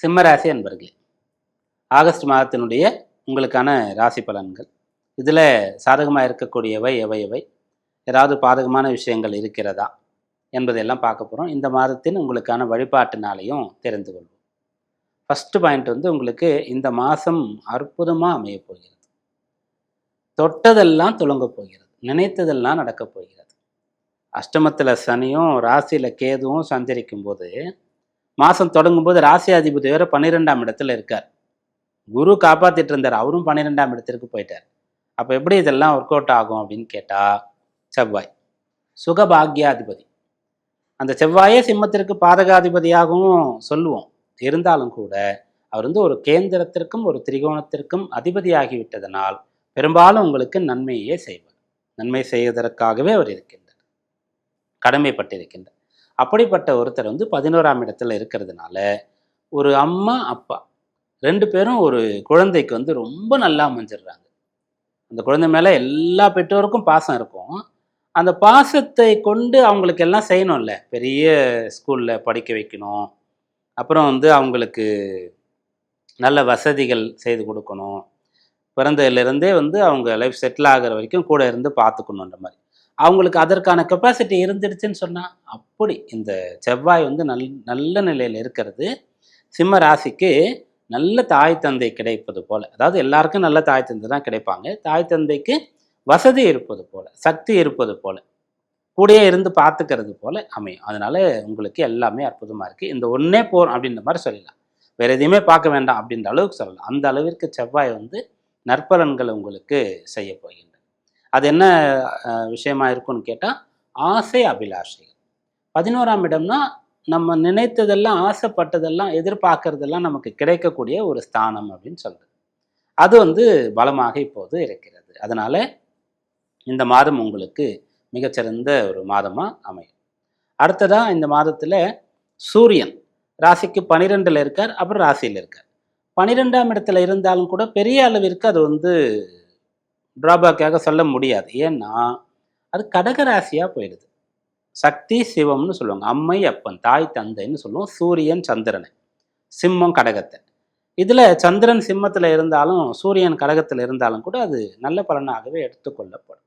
சிம்ம ராசி அன்பர்களே, ஆகஸ்ட் மாதத்தினுடைய உங்களுக்கான ராசி பலன்கள். இதில் சாதகமாக இருக்கக்கூடியவை எவை எவை, ஏதாவது பாதகமான விஷயங்கள் இருக்கிறதா என்பதையெல்லாம் பார்க்க போகிறோம். இந்த மாதத்தின் உங்களுக்கான வழிபாட்டினாலையும் தெரிந்து கொள்வோம். ஃபஸ்ட்டு பாயிண்ட் உங்களுக்கு இந்த மாதம் அற்புதமாக அமைய போகிறது. தொட்டதெல்லாம் துளங்க போகிறது, நினைத்ததெல்லாம் நடக்கப் போகிறது. அஷ்டமத்தில் சனியும் ராசியில் கேதுவும் சஞ்சரிக்கும் போது மாதம் தொடங்கும்போது ராசி அதிபதி வேறு 12ஆம் இடத்துல இருக்கார். குரு காப்பாற்றிட்டு இருந்தார், அவரும் 12ஆம் இடத்திற்கு போயிட்டார். அப்போ எப்படி இதெல்லாம் ஒர்க் அவுட் ஆகும் அப்படின்னு கேட்டால், செவ்வாய் சுகபாகியாதிபதி, அந்த செவ்வாயே சிம்மத்திற்கு பாதகாதிபதியாகவும் சொல்லுவோம். இருந்தாலும் கூட அவர் ஒரு கேந்திரத்திற்கும் ஒரு திரிகோணத்திற்கும் அதிபதியாகிவிட்டதனால் பெரும்பாலும் உங்களுக்கு நன்மையே செய்வார். நன்மை செய்வதற்காகவே அவர் இருக்கின்றார், கடமைப்பட்டிருக்கின்றார். அப்படிப்பட்ட ஒருத்தர் 11ஆம் இடத்துல இருக்கிறதுனால ஒரு அம்மா அப்பா 2 பேரும் ஒரு குழந்தைக்கு ரொம்ப நல்லா அமைஞ்சிடுறாங்க. அந்த குழந்தை மேலே எல்லா பெற்றோருக்கும் பாசம் இருக்கும். அந்த பாசத்தை கொண்டு அவங்களுக்கு எல்லாம் செய்யணும்ல. பெரிய ஸ்கூலில் படிக்க வைக்கணும், அப்புறம் அவங்களுக்கு நல்ல வசதிகள் செய்து கொடுக்கணும், பிறந்ததுலேருந்தே அவங்க லைஃப் செட்டில் ஆகிற வரைக்கும் கூட இருந்து பார்த்துக்கணுன்ற மாதிரி அவங்களுக்கு அதற்கான கெப்பாசிட்டி இருந்துடுச்சுன்னு சொன்னால், அப்படி இந்த செவ்வாய் நல்ல நிலையில் இருக்கிறது சிம்ம ராசிக்கு நல்ல தாய் தந்தை கிடைப்பது போல். அதாவது எல்லாருக்கும் நல்ல தாய் தந்தை தான் கிடைப்பாங்க. தாய் தந்தைக்கு வசதி இருப்பது போல், சக்தி இருப்பது போல், கூடயே இருந்து பார்த்துக்கிறது போல் அமையும். அதனால் உங்களுக்கு எல்லாமே அற்புதமாக இருக்குது. இந்த ஒன்றே போகிறோம் அப்படின்ற மாதிரி சொல்லலாம், வேறு எதையுமே பார்க்க வேண்டாம் அப்படின்ற அளவுக்கு சொல்லலாம். அந்த அளவிற்கு செவ்வாய் நற்பலன்கள் உங்களுக்கு செய்ய போகின்றன. அது என்ன விஷயமா இருக்குன்னு கேட்டால், ஆசை அபிலாஷைகள். 11ஆம் இடம்னா நம்ம நினைத்ததெல்லாம், ஆசைப்பட்டதெல்லாம், எதிர்பார்க்கறதெல்லாம் நமக்கு கிடைக்கக்கூடிய ஒரு ஸ்தானம் அப்படின்னு சொல்கிறது. அது பலமாக இப்போது இருக்கிறது. அதனால் இந்த மாதம் உங்களுக்கு மிகச்சிறந்த ஒரு மாதமாக அமையும். அடுத்ததாக இந்த மாதத்தில் சூரியன் ராசிக்கு 12ல் இருக்கார், அப்புறம் ராசியில் இருக்கார். 12ஆம் இடத்துல இருந்தாலும் கூட பெரிய அளவிற்கு அது டிராபேக்காக சொல்ல முடியாது. ஏன்னா அது கடகராசியாக போயிடுது. சக்தி சிவம்னு சொல்லுவாங்க, அம்மை அப்பன் தாய் தந்தைன்னு சொல்லுவோம். சூரியன் சந்திரனை, சிம்மம் கடகத்தை. இதில் சந்திரன் சிம்மத்தில் இருந்தாலும் சூரியன் கடகத்தில் இருந்தாலும் கூட அது நல்ல பலனாகவே எடுத்துக்கொள்ளப்படும்.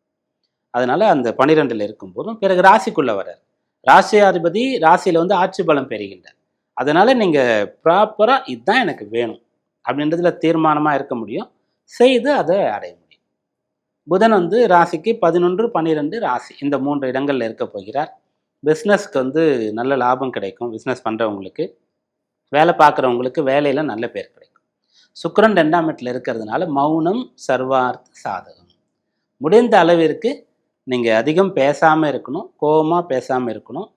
அதனால் அந்த 12ல் இருக்கும்போதும் பிறகு ராசிக்குள்ளே வர்றார். ராசியாதிபதி ராசியில் ஆட்சி பலம் பெறுகின்றார். அதனால் நீங்கள் ப்ராப்பராக இதுதான் எனக்கு வேணும் அப்படின்றதுல தீர்மானமாக இருக்க முடியும், செய்து அதை அடைய முடியும். புதன் ராசிக்கு 11, 12 ராசி இந்த 3 இடங்களில் இருக்க போகிறார். பிஸ்னஸ்க்கு நல்ல லாபம் கிடைக்கும். பிஸ்னஸ் பண்ணுறவங்களுக்கு, வேலை பார்க்குறவங்களுக்கு வேலையில் நல்ல பேர் கிடைக்கும். சுக்கிரன் 2ஆம் இடத்துல இருக்கிறதுனால மௌனம் சர்வார்த்த சாதகம். முடிந்த அளவிற்கு நீங்கள் அதிகம் பேசாமல் இருக்கணும், கோபமாக பேசாமல் இருக்கணும்.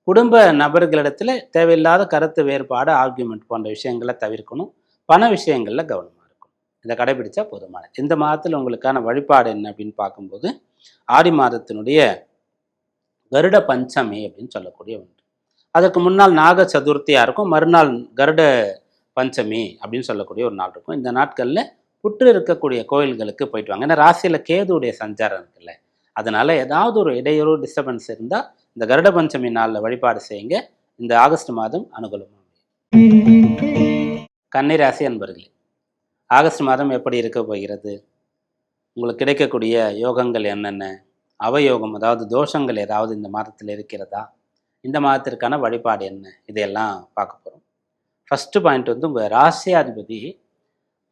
குடும்ப நபர்களிடத்தில் தேவையில்லாத கருத்து வேறுபாடு, ஆர்கியூமெண்ட் போன்ற விஷயங்களை தவிர்க்கணும். பண விஷயங்களில் கவனமாக இருக்கும். இதை கடைபிடிச்சா போதுமானது. இந்த மாதத்தில் உங்களுக்கான வழிபாடு என்ன அப்படின்னு பார்க்கும்போது, ஆடி மாதத்தினுடைய கருட பஞ்சமி அப்படின்னு சொல்லக்கூடிய ஒன்று. அதற்கு முன்னால் நாக சதுர்த்தியாக இருக்கும், மறுநாள் கருட பஞ்சமி அப்படின்னு சொல்லக்கூடிய ஒரு நாள் இருக்கும். இந்த நாட்களில் புற்று இருக்கக்கூடிய கோயில்களுக்கு போயிட்டு வாங்க. ஏன்னா ராசியில் கேதுடைய சஞ்சாரம் இருக்குல்ல, அதனால் ஏதாவது ஒரு இடையூறு டிஸ்டர்பன்ஸ் இருந்தால் இந்த கருட பஞ்சமி நாளில் வழிபாடு செய்யுங்க. இந்த ஆகஸ்ட் மாதம் அனுகூலமாக. கன்னி ராசி அன்பர்களே, ஆகஸ்ட் மாதம் எப்படி இருக்க போகிறது? உங்களுக்கு கிடைக்கக்கூடிய யோகங்கள் என்னென்ன? அவயோகம், அதாவது தோஷங்கள் ஏதாவது இந்த மாதத்தில் இருக்கிறதா? இந்த மாதத்திற்கான வழிபாடு என்ன? இதையெல்லாம் பார்க்க போகிறோம். ஃபஸ்ட்டு பாயிண்ட் உங்கள் ராசியாதிபதி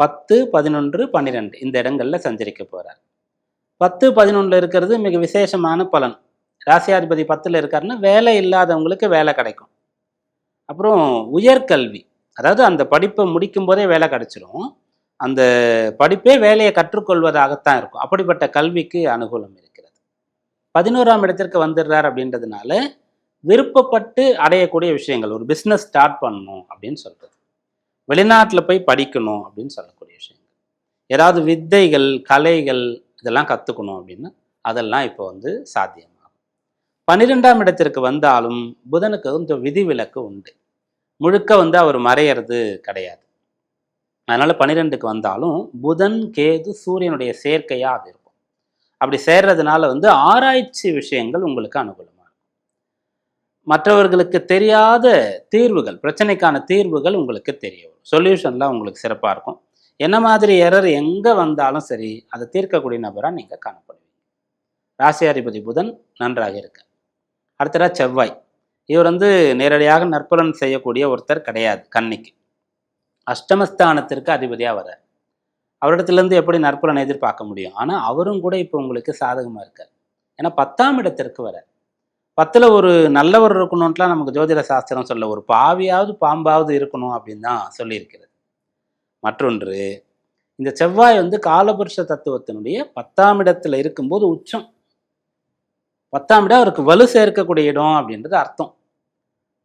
10, 11, 12 இந்த இடங்களில் சஞ்சரிக்க போகிறார். 10, 11 இருக்கிறது மிக விசேஷமான பலன். ராசியாதிபதி 10ல் இருக்காருன்னா வேலை இல்லாதவங்களுக்கு வேலை கிடைக்கும். அப்புறம் உயர்கல்வி, அதாவது அந்த படிப்பை முடிக்கும் போதே வேலை கிடைச்சிரும். அந்த படிப்பே வேலையை கற்றுக்கொள்வதாகத்தான் இருக்கும். அப்படிப்பட்ட கல்விக்கு அனுகூலம் இருக்கிறது. 11ஆம் இடத்திற்கு வந்துடுறார் அப்படின்றதுனால விருப்பப்பட்டு அடையக்கூடிய விஷயங்கள், ஒரு பிஸ்னஸ் ஸ்டார்ட் பண்ணணும் அப்படின்னு சொல்கிறது, வெளிநாட்டில் போய் படிக்கணும் அப்படின்னு சொல்லக்கூடிய விஷயங்கள், ஏதாவது வித்தைகள், கலைகள் இதெல்லாம் கற்றுக்கணும் அப்படின்னா அதெல்லாம் இப்போ சாத்தியமாகும். 12ஆம் இடத்திற்கு வந்தாலும் புதனுக்கு விதிவிலக்கு உண்டு. முழுக்க அவர் மறையிறது கிடையாது. அதனால் 12க்கு வந்தாலும் புதன் கேது சூரியனுடைய சேர்க்கையாக அது இருக்கும். அப்படி சேர்றதுனால ஆராய்ச்சி விஷயங்கள் உங்களுக்கு அனுகூலமாக இருக்கும். மற்றவர்களுக்கு தெரியாத தீர்வுகள், பிரச்சனைக்கான தீர்வுகள் உங்களுக்கு தெரிய வரும். சொல்யூஷன்லாம் உங்களுக்கு சிறப்பாக இருக்கும். என்ன மாதிரி எரர் எங்கே வந்தாலும் சரி, அதை தீர்க்கக்கூடிய நபராக நீங்கள் காணப்படுவீங்க. ராசியாதிபதி புதன் நன்றாக இருக்கு. அடுத்ததா செவ்வாய். இவர் நேரடியாக நற்பலன் செய்யக்கூடிய ஒருத்தர் கிடையாது கன்னிக்கு. அஷ்டமஸ்தானத்திற்கு அதிபதியாக வர்றார். அவரிடத்துலேருந்து எப்படி நற்பலன் எதிர்பார்க்க முடியும்? ஆனால் அவரும் கூட இப்போ உங்களுக்கு சாதகமாக இருக்கார். ஏன்னா 10ஆம் இடத்திற்கு வரார். 10ல் ஒரு நல்லவர் இருக்கணும்ட்டுலாம் நமக்கு ஜோதிட சாஸ்திரம் சொல்ல, ஒரு பாவியாவது பாம்பாவது இருக்கணும் அப்படின்னு தான் சொல்லியிருக்கிறது. மற்றொன்று, இந்த செவ்வாய் காலபுருஷ தத்துவத்தினுடைய 10ஆம் இடத்துல இருக்கும்போது உச்சம். 10ஆம் இடம் அவருக்கு வலு சேர்க்கக்கூடிய இடம் அப்படின்றது அர்த்தம்.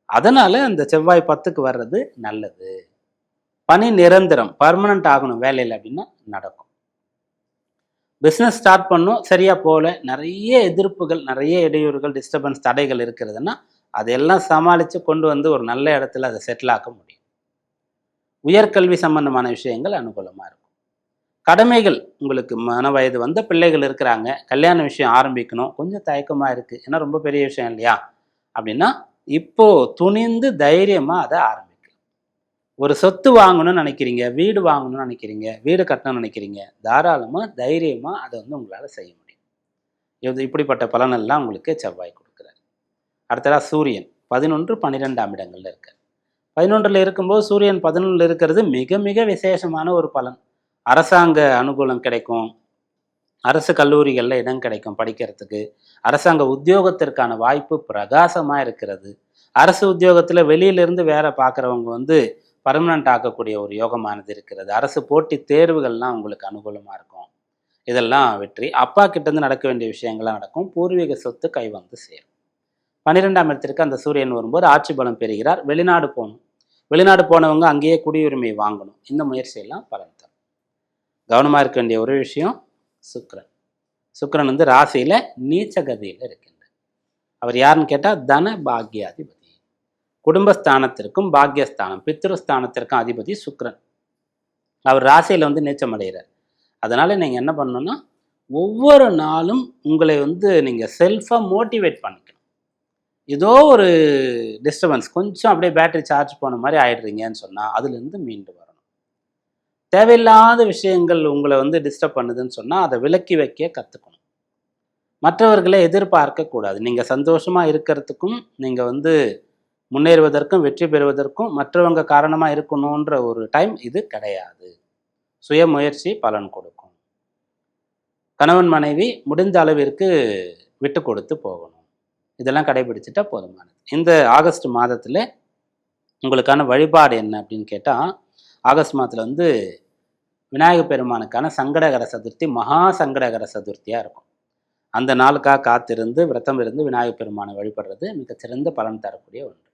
அதனால அந்த செவ்வாய் 10க்கு வர்றது நல்லது. பணி நிரந்தரம், பர்மனண்ட் ஆகணும் வேலையில் அப்படின்னா நடக்கும். பிஸ்னஸ் ஸ்டார்ட் பண்ணும், சரியா போகல, நிறைய எதிர்ப்புகள், நிறைய இடையூறுகள், டிஸ்டர்பன்ஸ், தடைகள் இருக்கிறதுன்னா அதையெல்லாம் சமாளித்து கொண்டு ஒரு நல்ல இடத்துல அதை செட்டில் ஆக்க முடியும். உயர்கல்வி சம்பந்தமான விஷயங்கள் அனுகூலமாக இருக்கும். கடமைகள், உங்களுக்கு மன வயது வந்த பிள்ளைகள் இருக்கிறாங்க, கல்யாண விஷயம் ஆரம்பிக்கணும், கொஞ்சம் தயக்கமாக இருக்குது, ஏன்னா ரொம்ப பெரிய விஷயம் இல்லையா அப்படின்னா, இப்போது துணிந்து தைரியமாக அதை ஆரம்பிக்கலாம். ஒரு சொத்து வாங்கணும்னு நினைக்கிறீங்க, வீடு வாங்கணும்னு நினைக்கிறீங்க, வீடு கட்டணும்னு நினைக்கிறீங்க, தாராளமாக தைரியமாக அதை உங்களால் செய்ய முடியும். இப்படிப்பட்ட பலனெல்லாம் உங்களுக்கு செவ்வாய் கொடுக்குறாரு. அடுத்ததாக சூரியன் 11, 12ஆம் இடங்களில் இருக்கார். 11ல் இருக்கும்போது சூரியன் 11ல் இருக்கிறது மிக மிக விசேஷமான ஒரு பலன். அரசாங்க அனுகூலம் கிடைக்கும், அரசு கல்லூரிகளில் இடம் கிடைக்கும் படிக்கிறதுக்கு, அரசாங்க உத்தியோகத்திற்கான வாய்ப்பு பிரகாசமாக இருக்கிறது. அரசு உத்தியோகத்தில் வெளியிலிருந்து வேலை பார்க்குறவங்க பர்மனண்ட் ஆக்கக்கூடிய ஒரு யோகமானது இருக்கிறது. அரசு போட்டி தேர்வுகள்லாம் உங்களுக்கு அனுகூலமாக இருக்கும். இதெல்லாம் வெற்றி. அப்பா கிட்டேருந்து நடக்க வேண்டிய விஷயங்கள்லாம் நடக்கும். பூர்வீக சொத்து கை சேரும். 12ஆம் இடத்திற்கு அந்த சூரியன் வரும்போது ஆட்சி பலம் பெறுகிறார். வெளிநாடு போகணும், வெளிநாடு போனவங்க அங்கேயே குடியுரிமை வாங்கணும். இந்த முயற்சியெல்லாம் பலன் தரும். கவனமாக இருக்க வேண்டிய ஒரு விஷயம் சுக்கிரன். சுக்கிரன் ராசியில் நீச்சகதியில் இருக்கின்றார். அவர் யாருன்னு கேட்டால் தன பாக்யாதிபதி. குடும்பஸ்தானத்திற்கும் பாக்யஸ்தானம், பித்ருஸ்தானத்திற்கும் அதிபதி சுக்கிரன். அவர் ராசியில் நீச்சம் அடைகிறார். அதனால் நீங்கள் என்ன பண்ணணும்னா, ஒவ்வொரு நாளும் உங்களை நீங்கள் செல்ஃபாக மோட்டிவேட் பண்ணிக்கணும். ஏதோ ஒரு டிஸ்டர்பன்ஸ், கொஞ்சம் அப்படியே பேட்டரி சார்ஜ் போன மாதிரி ஆயிடுறீங்கன்னு சொன்னால் அதுலேருந்து மீண்டு வரணும். தேவையில்லாத விஷயங்கள் உங்களை டிஸ்டர்ப் பண்ணுதுன்னு சொன்னால் அதை விலக்கி வைக்க கற்றுக்கணும். மற்றவர்களை எதிர்பார்க்கக்கூடாது. நீங்கள் சந்தோஷமாக இருக்கிறதுக்கும், நீங்கள் முன்னேறுவதற்கும், வெற்றி பெறுவதற்கும் மற்றவங்க காரணமாக இருக்கணுன்ற ஒரு டைம் இது கிடையாது. சுய முயற்சி பலன் கொடுக்கும். கணவன் மனைவி முடிந்த அளவிற்கு விட்டு கொடுத்து போகணும். இதெல்லாம் கடைபிடிச்சிட்டா போதுமானது. இந்த ஆகஸ்ட் மாதத்தில் உங்களுக்கான வழிபாடு என்ன அப்படின்னு கேட்டால், ஆகஸ்ட் மாதத்தில் விநாயகர் பெருமானுக்கான சங்கடகர சதுர்த்தி, மகா சங்கடகர சதுர்த்தியாக இருக்கும். அந்த நாளுக்காக காத்திருந்து விரதம் இருந்து விநாயகர் பெருமானை வழிபடுறது மிகச்சிறந்த பலன் தரக்கூடிய ஒன்று.